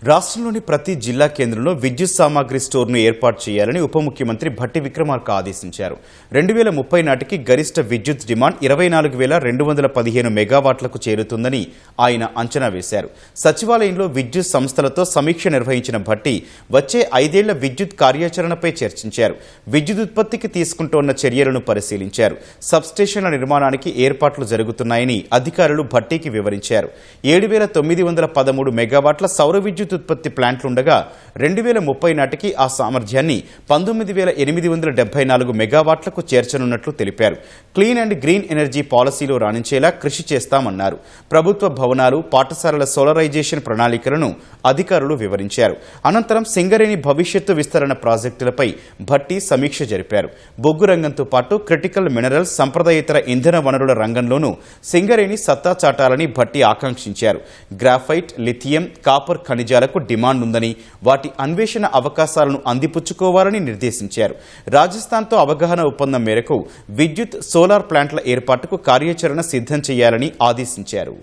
రాష్ట్రంలోని ప్రతి జిల్లా కేంద్రంలో విద్యుత్ సామాగ్రి స్టోర్ను ఏర్పాటు చేయాలని ఉప ముఖ్యమంత్రి భట్టి విక్రమార్క ఆదేశించారు. 2030 నాటికి గరిష్ట విద్యుత్ డిమాండ్ 24,215 మెగావాట్లకు చేరుతుందని ఆయన అంచనా వేశారు. సచివాలయంలో విద్యుత్ సంస్థలతో సమీక్ష నిర్వహించిన భట్టి వచ్చే 5 ఏళ్ల విద్యుత్ కార్యాచరణపై చర్చించారు. విద్యుత్ ఉత్పత్తికి తీసుకుంటోన్న చర్యలను పరిశీలించారు. సబ్స్టేషన్ల నిర్మాణానికి ఏర్పాట్లు జరుగుతున్నాయని అధికారులు భట్టికి వివరించారు. 7,913 మెగావాట్ల సౌర విద్యుత్ ఉత్పత్తి ప్లాంట్లుండగా 2030 నాటికి ఆ సామర్థ్యాన్ని 19,874 మెగావాట్లకు చేర్చనున్నట్లు తెలిపారు. క్లీన్ అండ్ గ్రీన్ ఎనర్జీ పాలసీలో రాణించేలా కృషి చేస్తామన్నారు. ప్రభుత్వ భవనాలు, పాఠశాలల సోలరైజేషన్ ప్రణాళికలను అధికారులు వివరించారు. అనంతరం సింగరేణి భవిష్యత్తు విస్తరణ ప్రాజెక్టులపై భట్టి సమీక్ష జరిపారు. బొగ్గు రంగంతో పాటు క్రిటికల్ మినరల్స్, సంప్రదాయేతర ఇంధన వనరుల రంగంలోనూ సింగరేణి సత్తా చాటాలని భట్టి ఆకాంక్షించారు. గ్రాఫైట్, లిథియం, కాపర్ ఖనిజాలకు డిమాండ్ ఉందని, వాటి అన్వేషణ అవకాశాలను అందిపుచ్చుకోవాలని నిర్దేశించారు. రాజస్థాన్తో అవగాహన ఒప్పందం మేరకు విద్యుత్, సోలార్ ప్లాంట్ల ఏర్పాటుకు కార్యాచరణ సిద్ధం చేయాలని ఆదేశించారు.